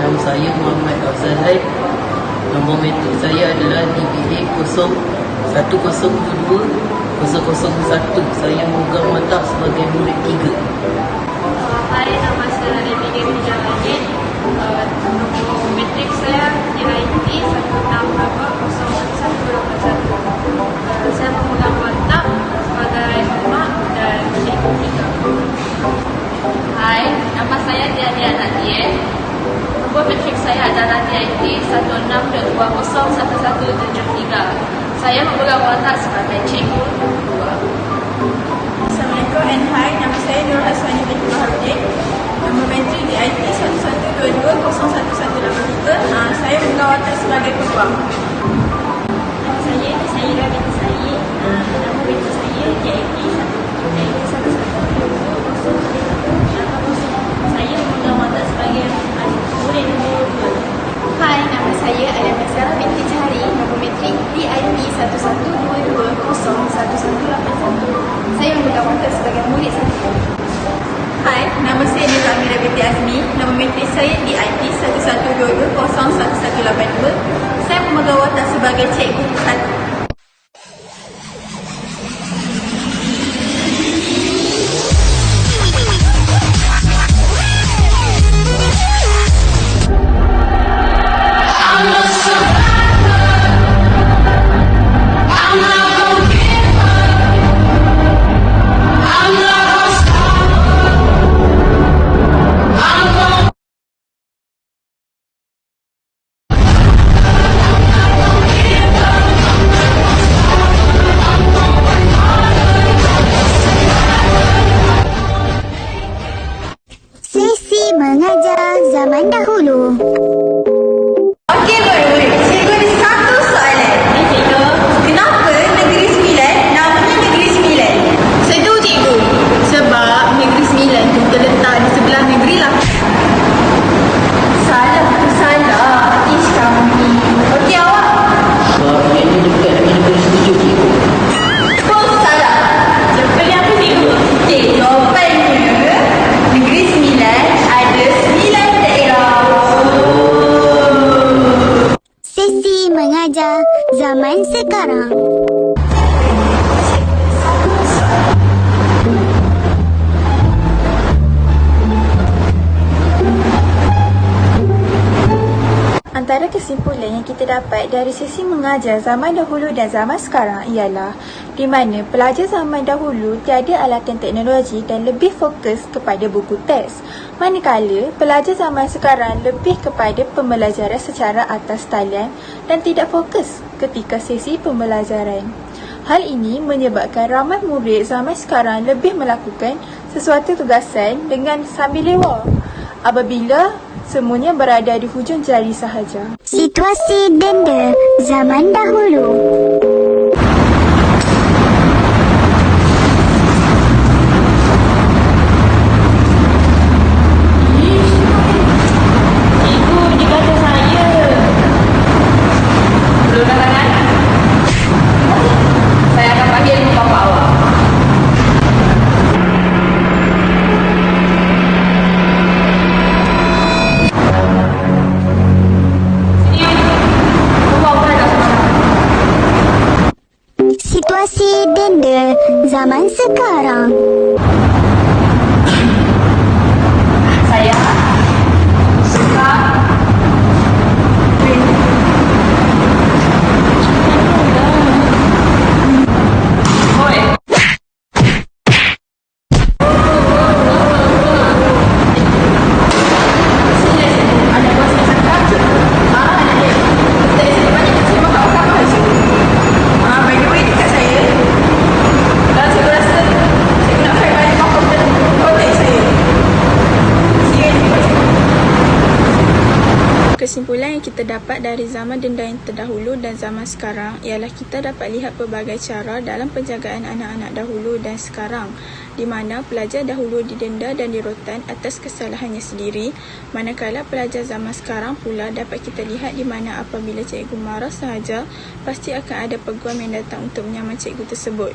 Nama saya Muhammad Afzal. Nombor metrik saya adalah DBA 0102-001. Saya memegang watak sebagai murid 3. Hai, nama saya Abigail Mujalanit. Nombor metrik saya DIT 16801181. Saya memegang watak sebagai mak dan cikgu 3. Hai, nama saya Diania Nadia. Nombor metrik saya adalah DIT 16201173. Saya memegang watak sebagai cikgu 2. Assalamualaikum and hi, nama saya Nur Haswani binti Baharudin. Nombor metrik DIT 1122-01183. Saya memegang watak sebagai peguam. Nama saya Saira binti Said. Nama metrik saya DIT 1120-01183. Saya memegang watak sebagai murid nombor 2. Hai, nama saya Ayana Sarah binti Cahari. Nombor metrik DIP 1122-01181. Saya memegang watak sebagai murid 1. Hai, nama saya Nila Amira binti Azmi. Nombor metrik saya DIP 1122-01182. Saya memegang watak sebagai cikgu 1. Sesi mengajar zaman dahulu. Okey, murid-murid. Cikgu ada satu soalan. Cikgu, kenapa Negeri Sembilan namanya Negeri Sembilan? Setuju, cikgu. Sebab Negeri Sembilan tu terletak di sebelah negeri Lahir. Salah. Ish, kamu ni. Okey, awak? Sebab ini dekat dengan negeri setuju cikgu. Betul salah. Seperti apa, cikgu? Okey, jawapannya Negeri Sembilan ada 9 daerah. Sesi mengajar zaman sekarang. Antara kesimpulan yang kita dapat dari sesi mengajar zaman dahulu dan zaman sekarang ialah di mana pelajar zaman dahulu tiada alatan teknologi dan lebih fokus kepada buku teks. Manakala pelajar zaman sekarang lebih kepada pembelajaran secara atas talian dan tidak fokus ketika sesi pembelajaran. Hal ini menyebabkan ramai murid zaman sekarang lebih melakukan sesuatu tugasan dengan sambil lewa apabila semuanya berada di hujung jari sahaja. Situasi denda zaman dahulu. Cikgu, dia kata saya. Belum tangan? Saya akan panggil bapa awak. Situasi denda zaman sekarang. Saya suka Oi. Ada bos yang sakit. Ada dia. Dari sini banyak terima kawan-kawan haji. By the way, dekat saya. Dan saya rasa Cikgu nak try balik makan dan kontak saya. See you in the Kesimpulan yang kita dapat dari zaman denda yang terdahulu dan zaman sekarang ialah kita dapat lihat pelbagai cara dalam penjagaan anak-anak dahulu dan sekarang, di mana pelajar dahulu didenda dan dirotan atas kesalahannya sendiri, manakala pelajar zaman sekarang pula dapat kita lihat di mana apabila cikgu marah sahaja, pasti akan ada peguam yang datang untuk menyaman cikgu tersebut.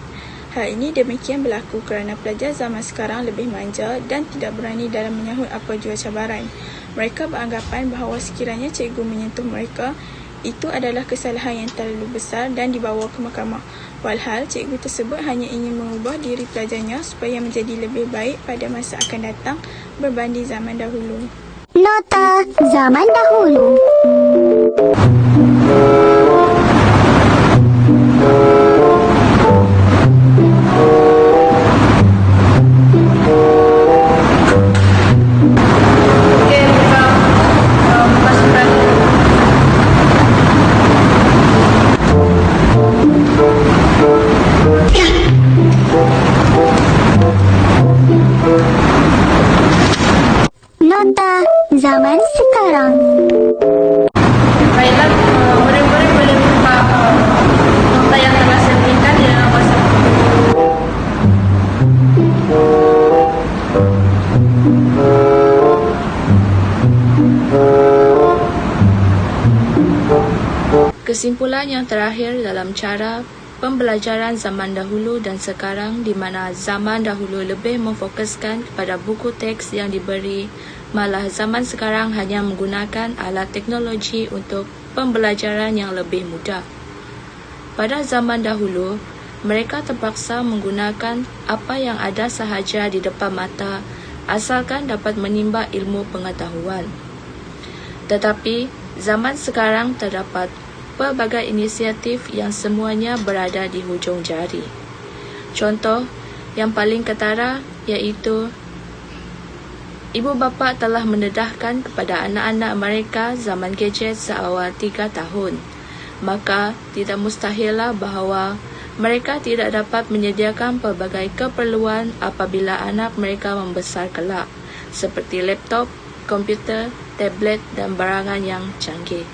Hal ini demikian berlaku kerana pelajar zaman sekarang lebih manja dan tidak berani dalam menyahut apa jua cabaran. Mereka beranggapan bahawa sekiranya cikgu menyentuh mereka, itu adalah kesalahan yang terlalu besar dan dibawa ke mahkamah. Walhal, cikgu tersebut hanya ingin mengubah diri pelajarnya supaya menjadi lebih baik pada masa akan datang berbanding zaman dahulu. Nota zaman dahulu. Okey, buka surat. Nota zaman sekarang. Baiklah, murid-murid boleh buka nota yang telah saya berikan di dalam WhatsApp. Kesimpulan yang terakhir dalam cara pembelajaran zaman dahulu dan sekarang, di mana zaman dahulu lebih memfokuskan kepada buku teks yang diberi, malah zaman sekarang hanya menggunakan alat teknologi untuk pembelajaran yang lebih mudah. Pada zaman dahulu, mereka terpaksa menggunakan apa yang ada sahaja di depan mata asalkan dapat menimba ilmu pengetahuan. Tetapi, zaman sekarang terdapat pelbagai inisiatif yang semuanya berada di hujung jari. Contoh yang paling ketara iaitu ibu bapa telah mendedahkan kepada anak-anak mereka zaman gadget seawal 3 tahun. Maka tidak mustahillah bahawa mereka tidak dapat menyediakan pelbagai keperluan apabila anak mereka membesar kelak, seperti laptop, komputer, tablet dan barangan yang canggih.